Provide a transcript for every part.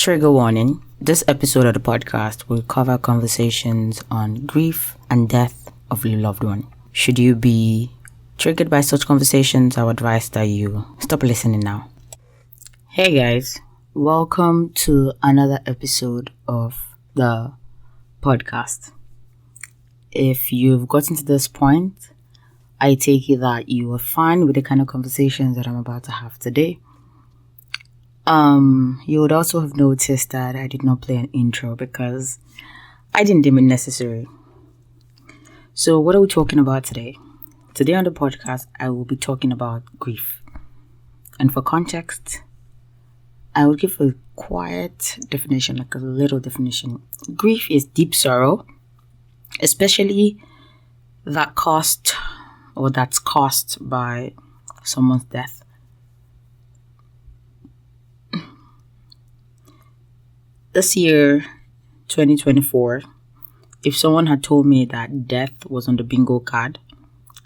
Trigger warning. This episode of the podcast will cover conversations on grief and death of a loved one. Should you be triggered by such conversations, I would advise that you stop listening now. Hey guys, welcome to another episode of the podcast. If you've gotten to this point, I take it that you are fine with the kind of conversations that I'm about to have today. You would also have noticed that I did not play an intro because I didn't deem it necessary. So what are we talking about today? Today on the podcast, I will be talking about grief. And for context, I will give a quiet definition, like a little definition. Grief is deep sorrow, especially that's caused by someone's death. This year, 2024, if someone had told me that death was on the bingo card,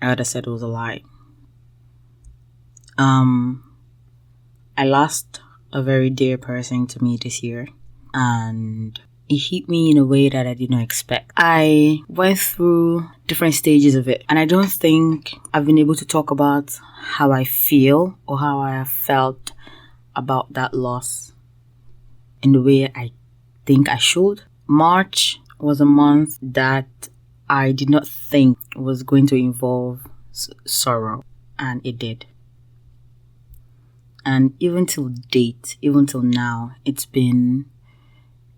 I would have said it was a lie. I lost a very dear person to me this year, and it hit me in a way that I did not expect. I went through different stages of it, and I don't think I've been able to talk about how I feel or how I have felt about that loss in the way I think I should. March was a month that I did not think was going to involve sorrow, and it did. And even till now, it's been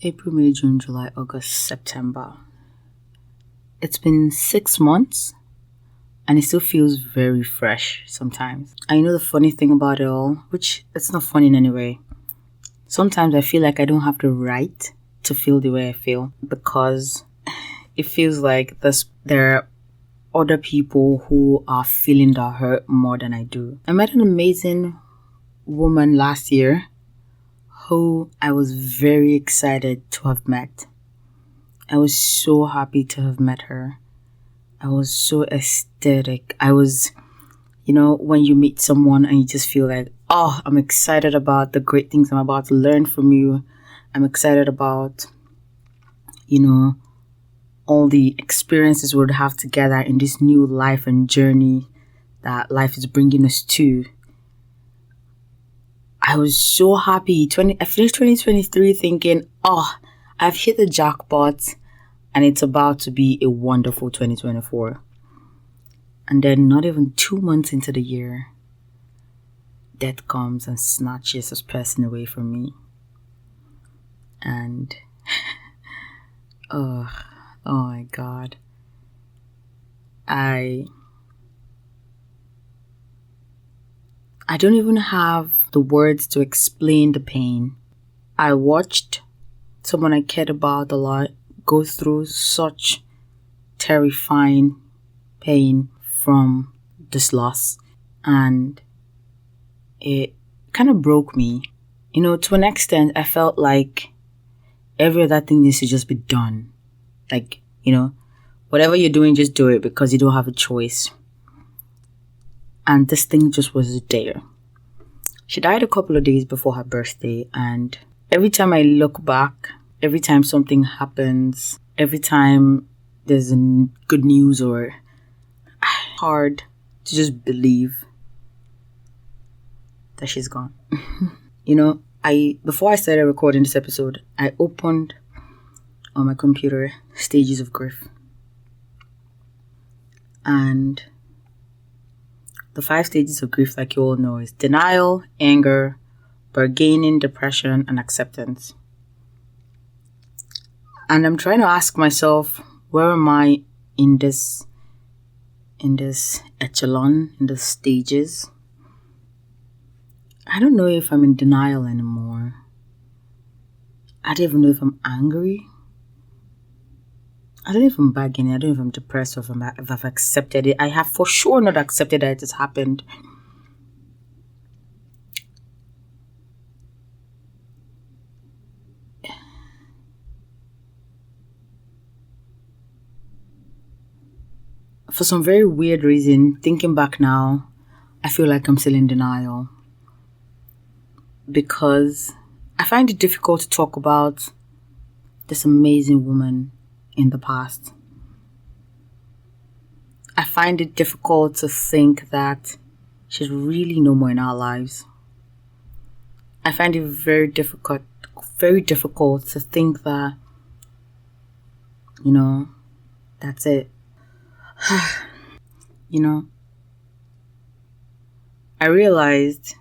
April, May, June, July, August, September. It's been 6 months, and it still feels very fresh sometimes. I know the funny thing about it all, which it's not funny in any way. Sometimes I feel like I don't have the right to feel the way I feel because it feels like there are other people who are feeling the hurt more than I do. I met an amazing woman last year who I was very excited to have met. I was so happy to have met her. I was so ecstatic. I was, when you meet someone and you just feel like, oh, I'm excited about the great things I'm about to learn from you. I'm excited about, all the experiences we'll have together in this new life and journey that life is bringing us to. I was so happy. I finished 2023 thinking, oh, I've hit the jackpot and it's about to be a wonderful 2024. And then not even 2 months into the year, death comes and snatches this person away from me. And oh my God. I don't even have the words to explain the pain. I watched someone I cared about a lot go through such terrifying pain from this loss, and it kind of broke me. To an extent, I felt like every other thing needs to just be done. Like, whatever you're doing, just do it because you don't have a choice. And this thing just was there. She died a couple of days before her birthday, and every time I look back, every time something happens, every time there's good news or hard to just believe that she's gone. Before I started recording this episode, I opened on my computer Stages of Grief. And the 5 stages of grief, like you all know, is denial, anger, bargaining, depression, and acceptance. And I'm trying to ask myself, where am I in this echelon, in the stages? I don't know if I'm in denial anymore. I don't even know if I'm angry. I don't know if I'm bargaining. I don't know if I'm depressed or if I've accepted it. I have for sure not accepted that it has happened. For some very weird reason, thinking back now, I feel like I'm still in denial. Because I find it difficult to talk about this amazing woman in the past. I find it difficult to think that she's really no more in our lives. I find it very difficult to think that, that's it. I realized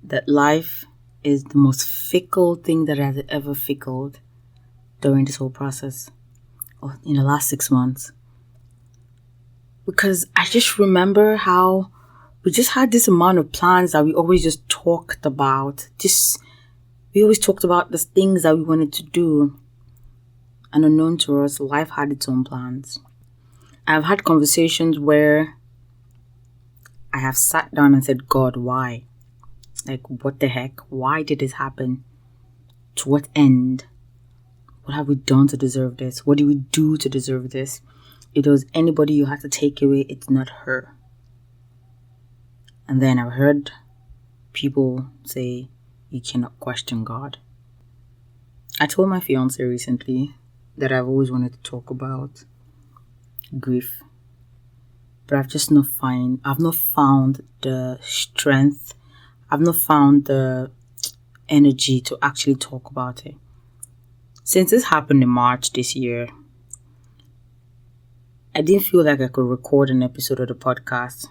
that life is the most fickle thing that has ever fickled during this whole process, or in the last 6 months. Because I just remember how we just had this amount of plans that we always just talked about. We always talked about the things that we wanted to do. And unknown to us, life had its own plans. I've had conversations where I have sat down and said, God, why? Like, what the heck? Why did this happen? To what end? What have we done to deserve this? What did we do to deserve this? If there was anybody you had to take away, it's not her. And then I've heard people say, you cannot question God. I told my fiance recently that I've always wanted to talk about grief. But I've not found the strength. I've not found the energy to actually talk about it. Since this happened in March this year, I didn't feel like I could record an episode of the podcast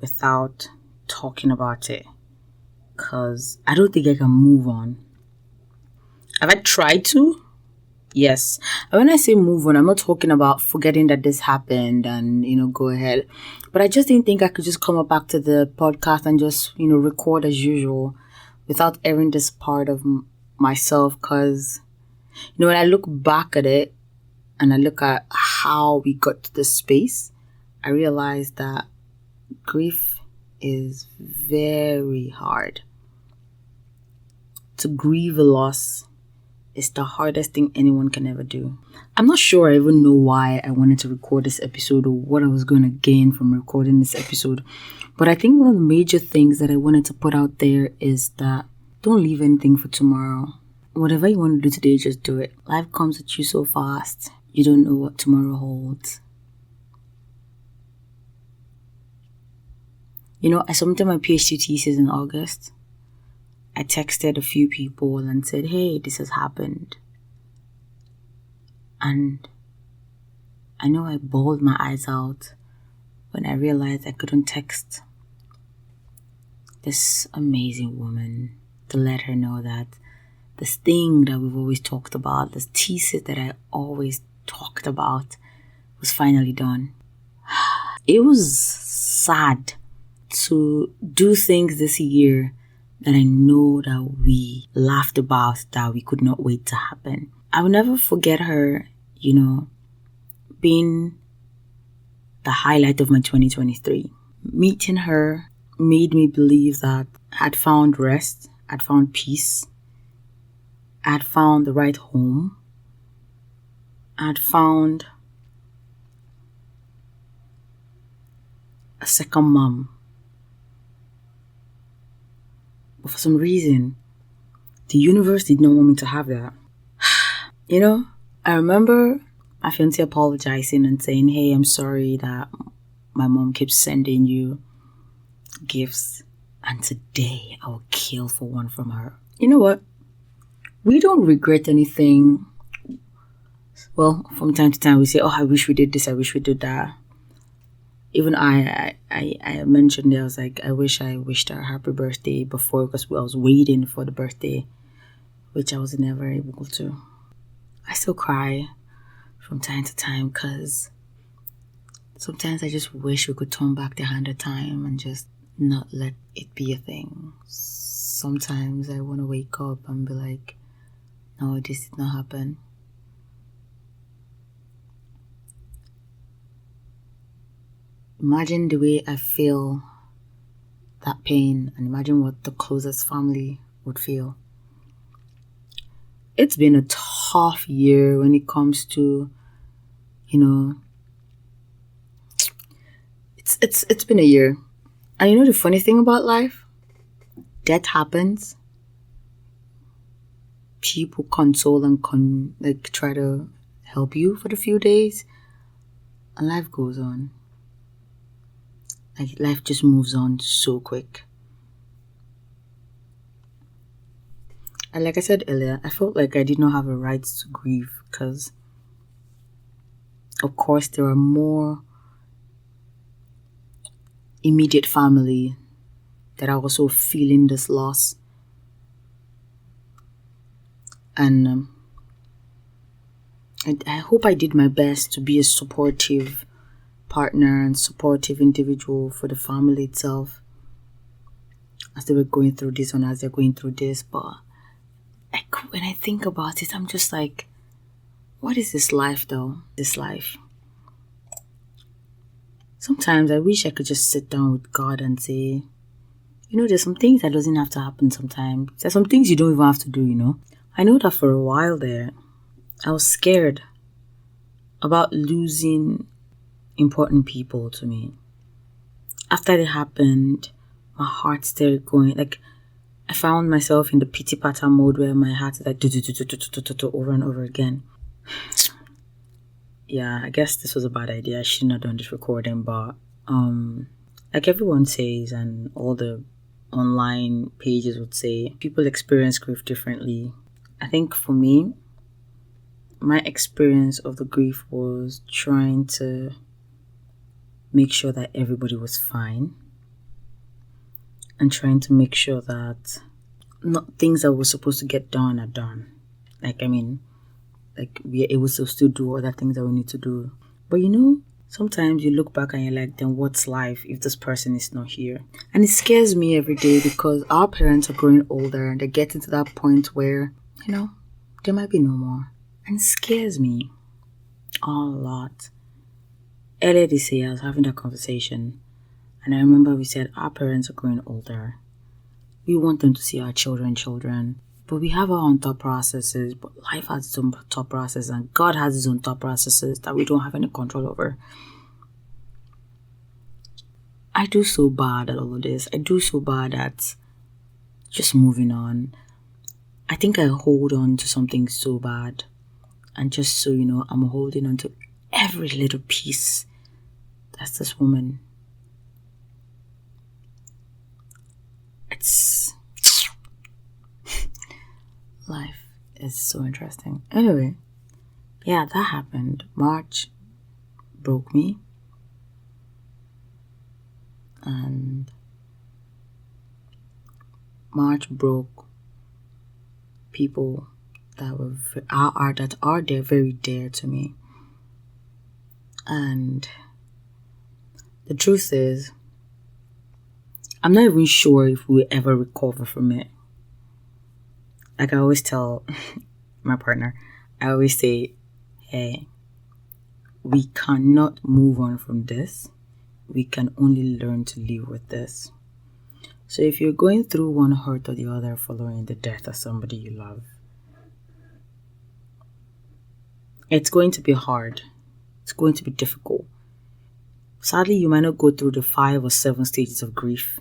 without talking about it, because I don't think I can move on. Have I tried to? Yes. And when I say move on, I'm not talking about forgetting that this happened and, go ahead. But I just didn't think I could just come up back to the podcast and just, record as usual without airing this part of myself. Because, when I look back at it and I look at how we got to this space, I realized that grief is very hard. To grieve a loss is the hardest thing anyone can ever do. I'm not sure I even know why I wanted to record this episode or what I was going to gain from recording this episode. But I think one of the major things that I wanted to put out there is that don't leave anything for tomorrow. Whatever you want to do today, just do it. Life comes at you so fast. You don't know what tomorrow holds. I submitted my PhD thesis in August. I texted a few people and said, hey, this has happened. And I know I bawled my eyes out when I realized I couldn't text this amazing woman to let her know that this thing that we've always talked about, this thesis that I always talked about, was finally done. It was sad to do things this year that I know that we laughed about, that we could not wait to happen. I will never forget her, being the highlight of my 2023. Meeting her made me believe that I'd found rest, I'd found peace, I'd found the right home, I'd found a second mom. But for some reason, the universe did not want me to have that. I remember my fiancé apologizing and saying, hey, I'm sorry that my mom keeps sending you gifts. And today, I will kill for one from her. You know what? We don't regret anything. Well, from time to time, we say, oh, I wish we did this, I wish we did that. Even I mentioned it, I was like, I wish I wished her happy birthday before, because I was waiting for the birthday, which I was never able to. I still cry from time to time because sometimes I just wish we could turn back the hand of time and just not let it be a thing. Sometimes I want to wake up and be like, no, this did not happen. Imagine the way I feel that pain, and imagine what the closest family would feel. It's been a tough year when it comes to, it's been a year. And the funny thing about life? death happens, people console and try to help you for the few days, and life goes on. Like, life just moves on so quick. And like I said earlier, I felt like I did not have a right to grieve because, of course, there are more immediate family that are also feeling this loss. And I hope I did my best to be a supportive partner and supportive individual for the family itself as they were going through this and as they're going through this. But when I think about it, I'm just like, what is this life though? This life. Sometimes I wish I could just sit down with God and say, there's some things that doesn't have to happen sometimes. There's some things you don't even have to do, I know that for a while there, I was scared about losing important people to me. After it happened, my heart started going, like, I found myself in the pity patter mode where my heart is like over and over again. Yeah, I guess this was a bad idea. I shouldn't have done this recording, but like everyone says, and all the online pages would say, people experience grief differently. I think for me, my experience of the grief was trying to make sure that everybody was fine and trying to make sure that things that were supposed to get done are done. We're able to still do other things that we need to do. But sometimes you look back and you're like, then what's life if this person is not here? And it scares me every day because our parents are growing older and they're getting to that point where, there might be no more. And it scares me a lot. Earlier this year, I was having that conversation and I remember we said our parents are growing older. We want them to see our children. But we have our own thought processes, but life has its own thought processes and God has his own thought processes that we don't have any control over. I do so bad at all of this. I do so bad at just moving on. I think I hold on to something so bad. And just so you know, I'm holding on to every little piece. That's this woman. Life is so interesting. Anyway, yeah, that happened. March broke me. And March broke people that are very dear to me. And the truth is, I'm not even sure if we'll ever recover from it. Like I always tell my partner, I always say, hey, we cannot move on from this. We can only learn to live with this. So if you're going through one hurt or the other following the death of somebody you love, it's going to be hard. It's going to be difficult. Sadly, you might not go through the 5 or 7 stages of grief.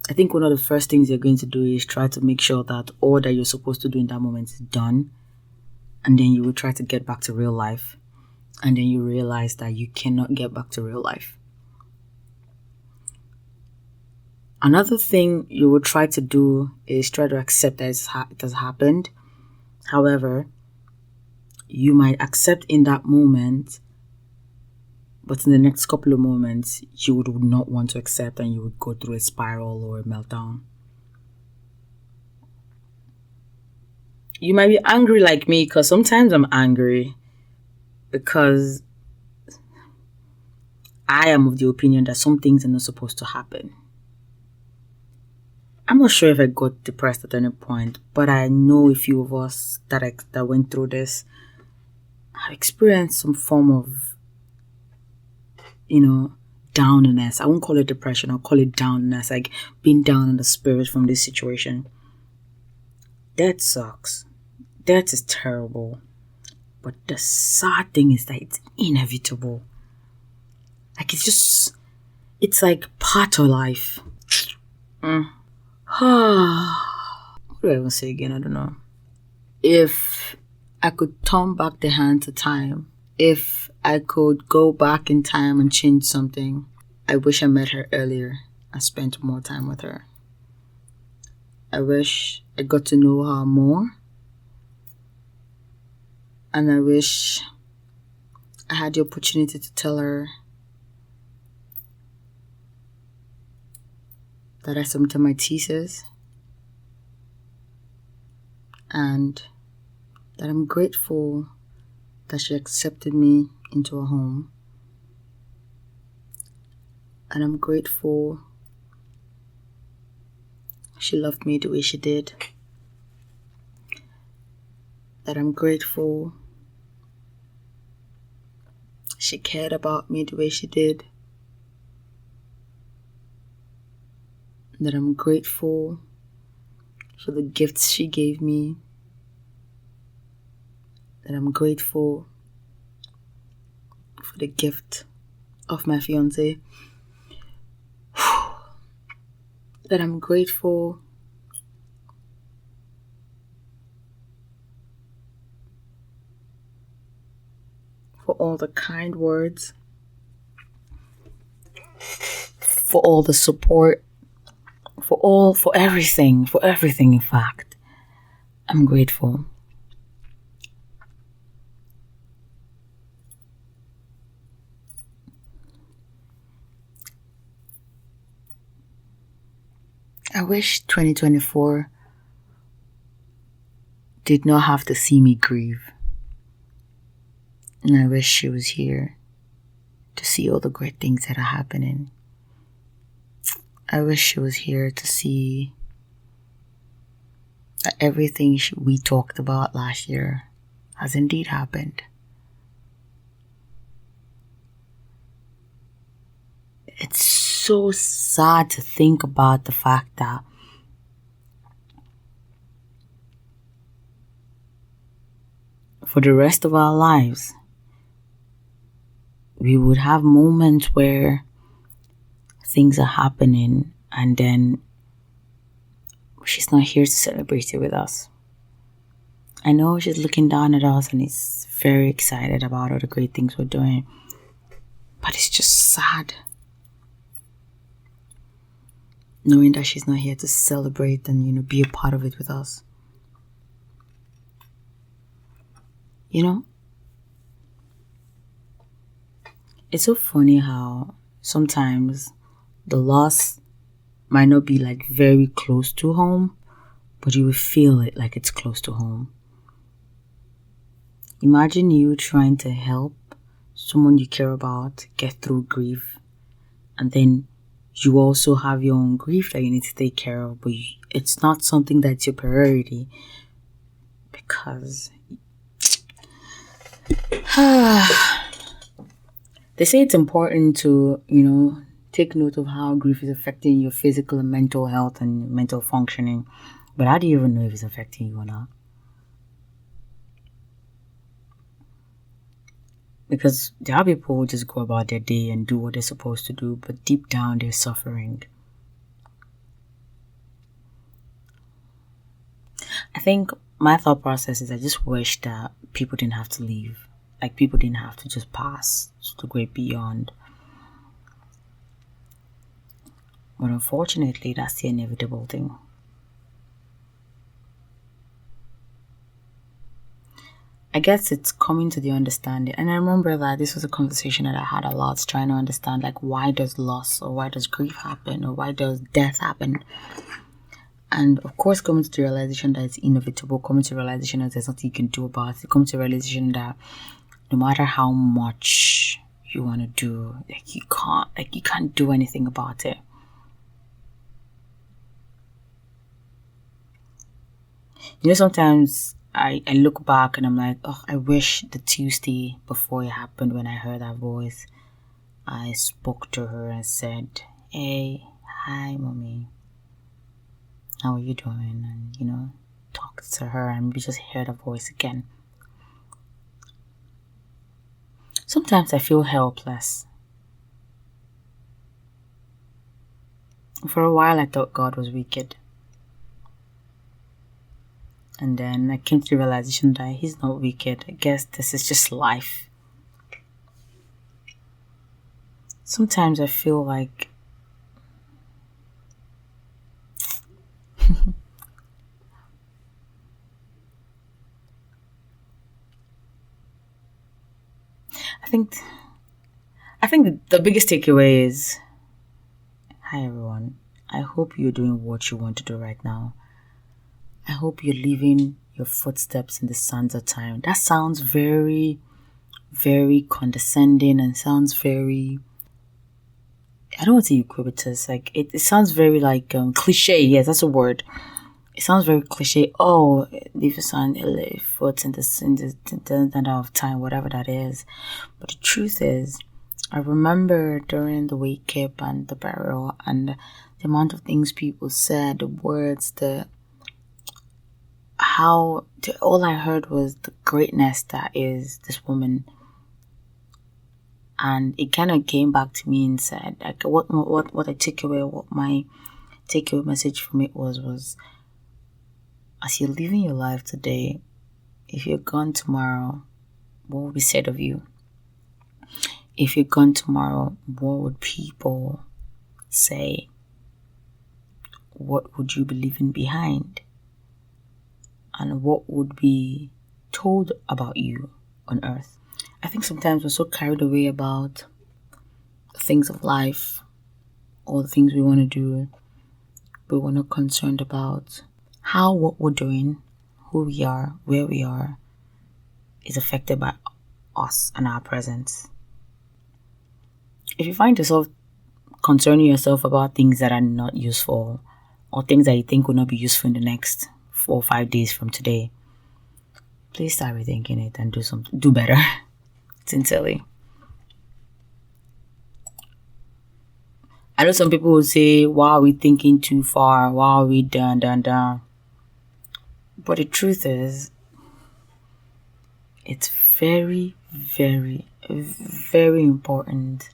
I think one of the first things you're going to do is try to make sure that all that you're supposed to do in that moment is done. And then you will try to get back to real life. And then you realize that you cannot get back to real life. Another thing you will try to do is try to accept that it has happened. However, you might accept in that moment, but in the next couple of moments, you would not want to accept and you would go through a spiral or a meltdown. You might be angry like me because sometimes I'm angry because I am of the opinion that some things are not supposed to happen. I'm not sure if I got depressed at any point, but I know a few of us that went through this have experienced some form of, downness. I won't call it depression, I'll call it downness, like being down in the spirit from this situation. That sucks. That is terrible. But the sad thing is that it's inevitable. Like it's like part of life. What do I even say again? I don't know. If I could turn back the hands of time, if I could go back in time and change something, I wish I met her earlier and spent more time with her. I wish I got to know her more. And I wish I had the opportunity to tell her that I submitted my thesis and that I'm grateful that she accepted me into her home. And I'm grateful she loved me the way she did. That I'm grateful she cared about me the way she did. That I'm grateful for the gifts she gave me. That I'm grateful for the gift of my fiancé. That I'm grateful for all the kind words, for all the support, for everything, in fact. I'm grateful. I wish 2024 did not have to see me grieve. And I wish she was here to see all the great things that are happening. I wish she was here to see that everything we talked about last year has indeed happened. It's so sad to think about the fact that for the rest of our lives, we would have moments where things are happening and then she's not here to celebrate it with us. I know she's looking down at us and is very excited about all the great things we're doing, but it's just sad knowing that she's not here to celebrate and, be a part of it with us. It's so funny how sometimes the loss might not be like very close to home, but you will feel it like it's close to home. Imagine you trying to help someone you care about get through grief, and then you also have your own grief that you need to take care of, but it's not something that's your priority because they say it's important to, take note of how grief is affecting your physical and mental health and mental functioning. But how do you even know if it's affecting you or not? Because there are people who just go about their day and do what they're supposed to do, but deep down they're suffering. I think my thought process is I just wish that people didn't have to leave. Like people didn't have to just pass to the great beyond. But unfortunately, that's the inevitable thing. I guess it's coming to the understanding. And I remember that this was a conversation that I had a lot, trying to understand like why does loss or why does grief happen or why does death happen? And of course, coming to the realization that it's inevitable, coming to the realization that there's nothing you can do about it, coming to the realization that no matter how much you want to do, you can't do anything about it. Sometimes I look back and I'm like, I wish the Tuesday before it happened, when I heard that voice, I spoke to her and said, hey, hi, mommy. How are you doing? And, talked to her and we just heard her voice again. Sometimes I feel helpless. For a while, I thought God was wicked. And then I came to the realization that he's not wicked. I guess this is just life. Sometimes I feel like I think the biggest takeaway is, hi everyone. I hope you're doing what you want to do right now. I hope you're leaving your footsteps in the sands of time. That sounds very, very condescending and sounds very, I don't want to say ubiquitous. Like it sounds very like cliche. Yes, that's a word. It sounds very cliche. Oh, leave your foot in the of time, whatever that is. But the truth is, I remember during the wake up and the burial and the amount of things people said, the words, all I heard was the greatness that is this woman. And it kind of came back to me and said, like, what I took away, what my takeaway message from it was, as you're living your life today, if you're gone tomorrow, what will be said of you? If you're gone tomorrow, what would people say? What would you be leaving behind? And what would be told about you on earth? I think sometimes we're so carried away about the things of life, all the things we want to do, but we're not concerned about how what we're doing, who we are, where we are, is affected by us and our presence. If you find yourself concerning yourself about things that are not useful or things that you think will not be useful in the next 4 or 5 days from today, please start rethinking it and do better. Sincerely. I know some people will say, why are we thinking too far? Why are we done? But the truth is, it's very, very, very important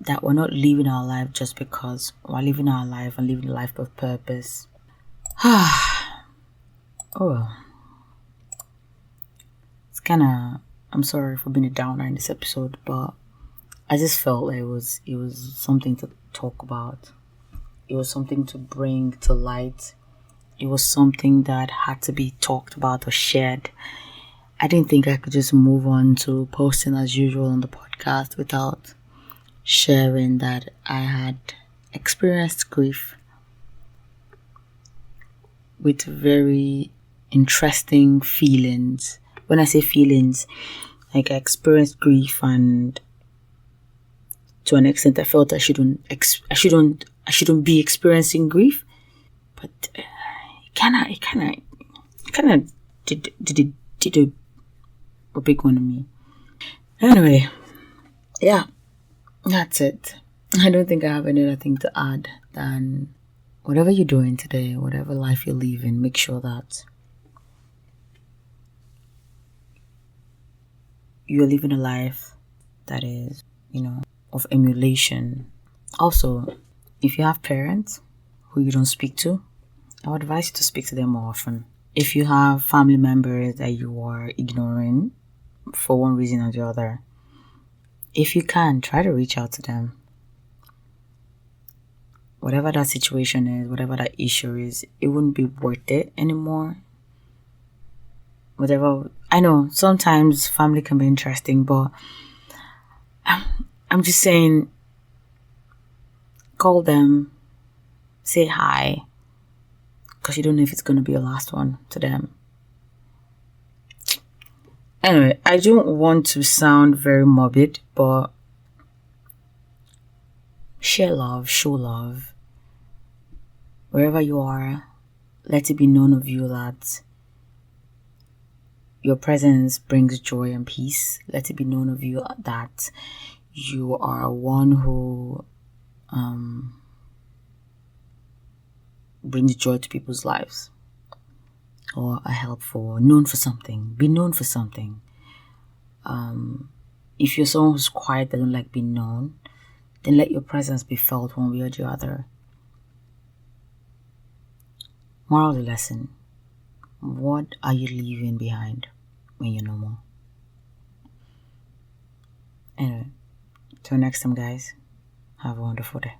that we're not living our life just because we're living our life and living a life of purpose. Oh, it's kind of, I'm sorry for being a downer in this episode, but I just felt like it was something to talk about. It was something to bring to light. It was something that had to be talked about or shared. I didn't think I could just move on to posting as usual on the podcast without sharing that I had experienced grief with very interesting feelings. When I say feelings, like I experienced grief, and to an extent I felt I shouldn't be experiencing grief, but it kind of did a big one on me. Anyway, yeah, that's it. I don't think I have any other thing to add than whatever you're doing today, whatever life you're living, make sure that you're living a life that is, of emulation. Also, if you have parents who you don't speak to, I would advise you to speak to them more often. If you have family members that you are ignoring for one reason or the other, if you can, try to reach out to them. Whatever that situation is, whatever that issue is, it wouldn't be worth it anymore. Whatever, I know sometimes family can be interesting, but I'm just saying, call them, say hi, because you don't know if it's going to be your last one to them. Anyway, I don't want to sound very morbid, but share love, show love. Wherever you are, let it be known of you that your presence brings joy and peace. Let it be known of you that you are one who brings joy to people's lives, or are helpful, known for something. Be known for something. If you're someone who's quiet, that don't like being known, then let your presence be felt one way or the other. Moral of the lesson: What are you leaving behind when you're no more? Anyway, till next time, guys, have a wonderful day.